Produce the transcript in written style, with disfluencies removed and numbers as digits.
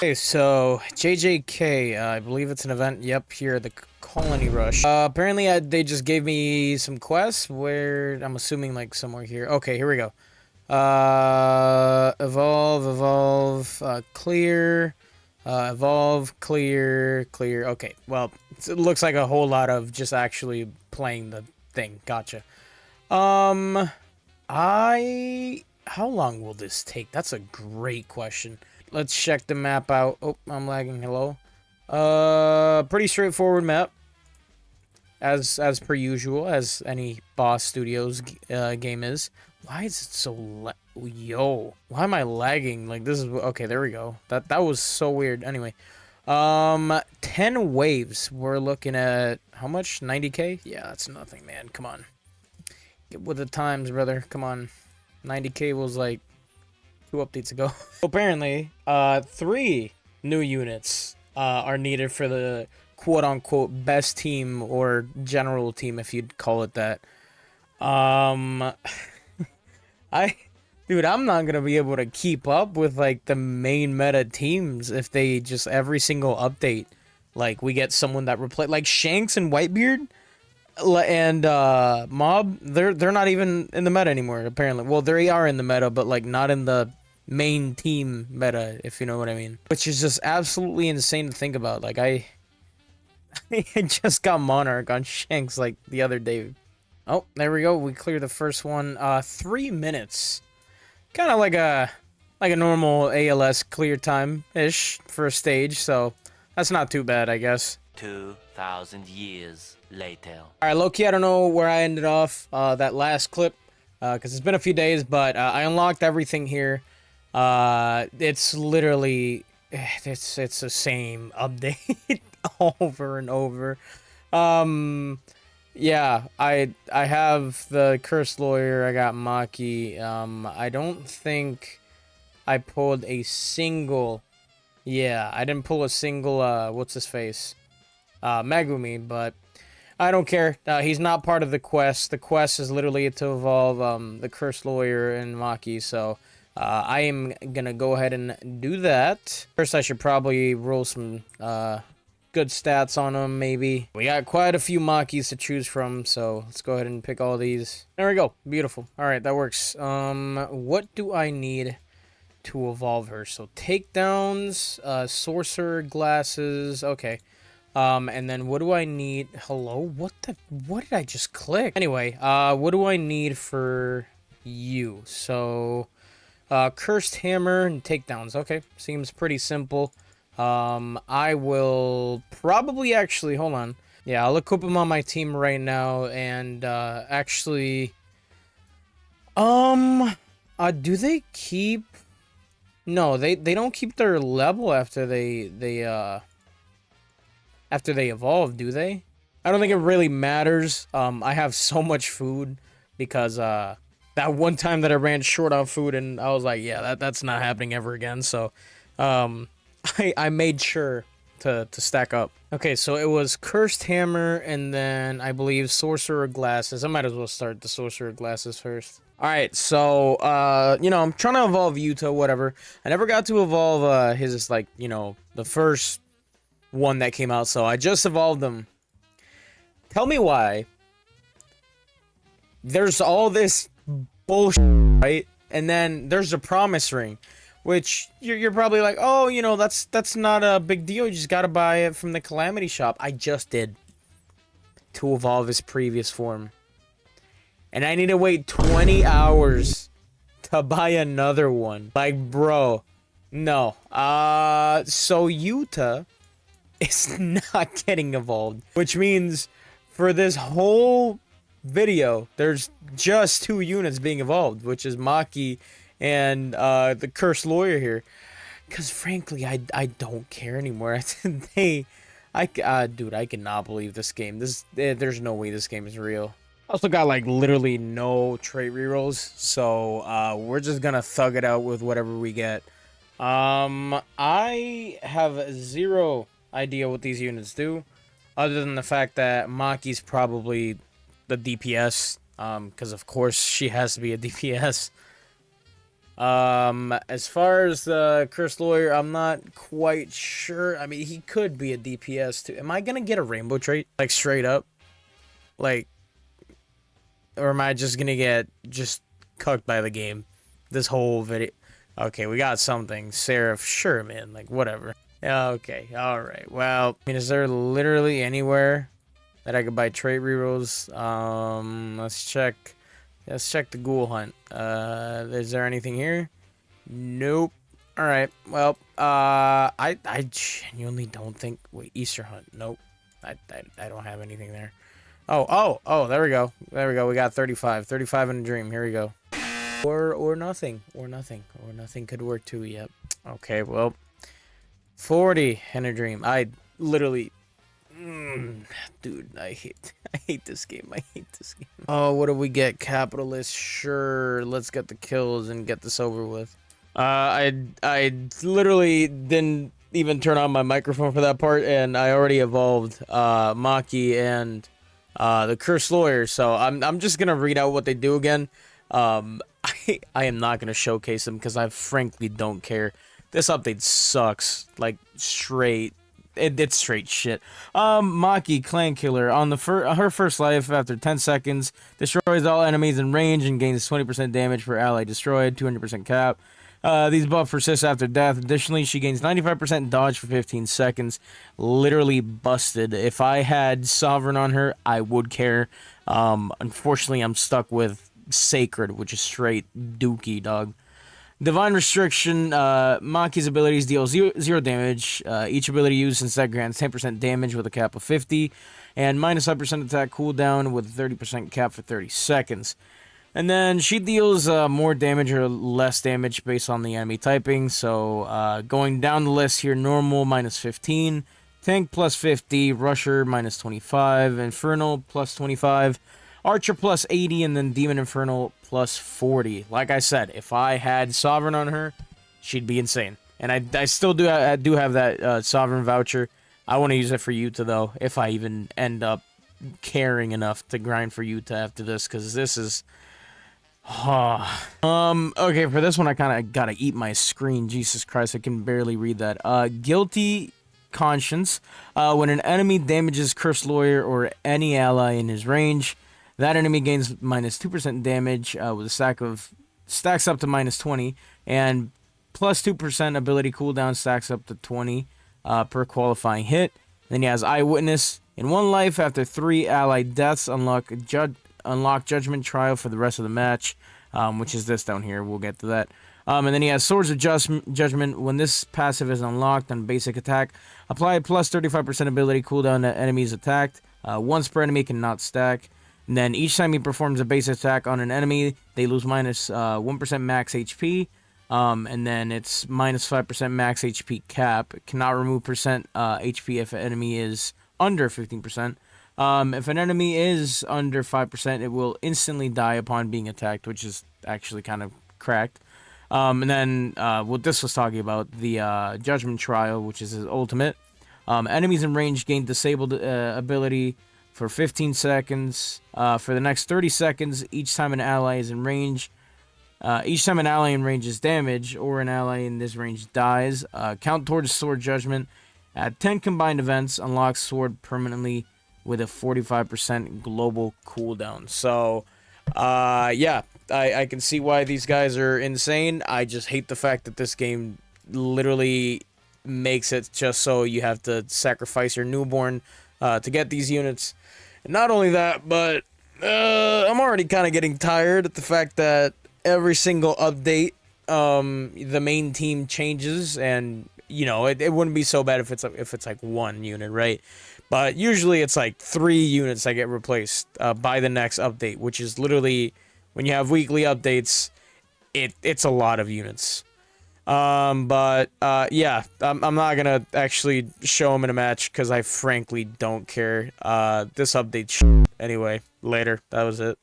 Okay, so JJK, I believe it's an event. Yep, here the Colony Rush. Apparently, they just gave me some quests where I'm assuming like somewhere here. Okay, here we go. Evolve, clear, evolve, clear, clear. Okay, well, it looks like a whole lot of just actually playing the thing. Gotcha. Um, how long will this take? That's a great question. Let's check the map out. Oh, I'm lagging. Hello. Pretty straightforward map, as per usual, as any Boss Studios game is. Why is it so yo? Why am I lagging? Like this is okay. There we go. That was so weird. Anyway, 10 waves. We're looking at how much? 90K? Yeah, that's nothing, man. Come on, get with the times, brother. Come on. 90K was like 2 updates ago. Apparently, 3 new units are needed for the quote-unquote best team or general team, if you'd call it that. Dude, I'm not gonna be able to keep up with like the main meta teams if they just every single update, like we get someone that replace like Shanks and Whitebeard and Mob. They're not even in the meta anymore apparently. Well, they are in the meta, but like not in the main team meta, if you know what I mean. Which is just absolutely insane to think about. Like I just got Monarch on Shanks like the other day. Oh, there we go. We cleared the first one. 3 minutes. Kind of like a normal ALS clear time ish for a stage, so that's not too bad, I guess. 2,000 years later. All right, low-key, I don't know where I ended off that last clip because it's been a few days, but I unlocked everything here. It's literally it's the same update over and over. Yeah, I have the Cursed Lawyer. I got Maki. I don't think I pulled a single. Yeah, I didn't pull a single. What's his face? Megumi, but I don't care. He's not part of the quest. The quest is literally to evolve the Cursed Lawyer and Maki. So I am gonna go ahead and do that. First, I should probably roll some good stats on them, maybe. We got quite a few Makis to choose from, so let's go ahead and pick all these. There we go. Beautiful. All right, that works. What do I need to evolve her? So takedowns, sorcerer glasses. Okay. And then what do I need? Hello? What did I just click? Anyway, what do I need for you? So, cursed hammer and takedowns. Okay, seems pretty simple. I will probably actually, hold on. Yeah, I'll equip them on my team right now, and, actually, do they keep, no, they don't keep their level after they evolve, do they? I don't think it really matters. I have so much food because, that one time that I ran short on food and I was like, yeah, that's not happening ever again, so, I made sure to stack up. Okay, so it was Cursed Hammer and then I believe Sorcerer Glasses. I might as well start the Sorcerer Glasses first. Alright, so, you know, I'm trying to evolve Yuta, whatever. I never got to evolve, his, like, you know, the first one that came out, so I just evolved them. Tell me why there's all this bullshit, right? And then there's a promise ring. Which, you're probably like, oh, you know, that's not a big deal. You just gotta buy it from the Calamity Shop. I just did. To evolve his previous form. And I need to wait 20 hours to buy another one. Like, bro. No. So Yuta is not getting evolved. Which means, for this whole video, there's just 2 units being evolved. Which is Maki and the Cursed Lawyer here, because frankly I don't care anymore. Dude, I cannot believe this game. There's no way this game is real. I also got like literally no trait rerolls, so we're just gonna thug it out with whatever we get. I have zero idea what these units do, other than the fact that Maki's probably the DPS, because of course she has to be a DPS. As far as the Cursed Lawyer, I'm not quite sure. I mean, he could be a DPS too. Am I gonna get a rainbow trait? Like, straight up? Like, or am I just gonna get just cucked by the game? This whole video. Okay, we got something. Seraph, sure, man. Like, whatever. Okay, alright. Well, I mean, is there literally anywhere that I could buy trait rerolls? Let's check. Let's check the ghoul hunt. Is there anything here? Nope. Alright, well, I genuinely don't think... Wait, Easter hunt. Nope. I don't have anything there. Oh, there we go. There we go. We got 35. 35 in a dream. Here we go. Or nothing. Or nothing. Or nothing could work too, yep. Okay, well. 40 in a dream. I literally... dude, I hate this game. I hate this game. Oh, what do we get? Capitalist. Sure, let's get the kills and get this over with. I literally didn't even turn on my microphone for that part, and I already evolved Maki and the Cursed Lawyer. So I'm just gonna read out what they do again. I am not gonna showcase them because I frankly don't care. This update sucks. Like straight. It's straight shit. Maki, Clan Killer. On the her first life, after 10 seconds, destroys all enemies in range and gains 20% damage per ally destroyed, 200% cap. These buffs persist after death. Additionally, she gains 95% dodge for 15 seconds. Literally busted. If I had Sovereign on her, I would care. Unfortunately, I'm stuck with Sacred, which is straight dookie, dog. Divine Restriction, Maki's abilities deal zero damage. Each ability used instead grants 10% damage with a cap of 50, and minus 5% attack cooldown with 30% cap for 30 seconds. And then she deals more damage or less damage based on the enemy typing. So going down the list here, normal minus 15, tank plus 50, rusher minus 25, infernal plus 25, Archer plus 80, and then Demon Infernal plus 40. Like I said, if I had Sovereign on her, she'd be insane. And I still do have that Sovereign voucher. I want to use it for Yuta, though, if I even end up caring enough to grind for Yuta after this, because this is... okay, for this one, I kind of gotta eat my screen. Jesus Christ, I can barely read that. Guilty Conscience. When an enemy damages Cursed Lawyer or any ally in his range, that enemy gains minus 2% damage with a stacks up to minus 20, and plus 2% ability cooldown stacks up to 20 per qualifying hit. Then he has Eyewitness. In one life, after 3 allied deaths, unlock Judgment Trial for the rest of the match, which is this down here. We'll get to that. And then he has Swords of Judgment. When this passive is unlocked on basic attack, apply plus 35% ability cooldown to enemies attacked. Once per enemy, cannot stack. And then each time he performs a base attack on an enemy, they lose minus 1% max HP. And then it's minus 5% max HP cap. It cannot remove percent HP if an enemy is under 15%. If an enemy is under 5%, it will instantly die upon being attacked, which is actually kind of cracked. And then what this was talking about, the Judgment Trial, which is his ultimate. Enemies in range gain disabled ability for 15 seconds. For the next 30 seconds, each time an ally is in range, each time an ally in range is damaged or an ally in this range dies, count towards Sword Judgment. At 10 combined events, unlock Sword permanently with a 45% global cooldown. So, yeah, I can see why these guys are insane. I just hate the fact that this game literally makes it just so you have to sacrifice your newborn to get these units. And not only that, but I'm already kind of getting tired at the fact that every single update, the main team changes, and you know it wouldn't be so bad if it's like one unit, right? But usually it's like 3 units that get replaced by the next update, which is literally when you have weekly updates, it's a lot of units. Yeah, I'm not gonna actually show him in a match because I frankly don't care. This update anyway, later. That was it.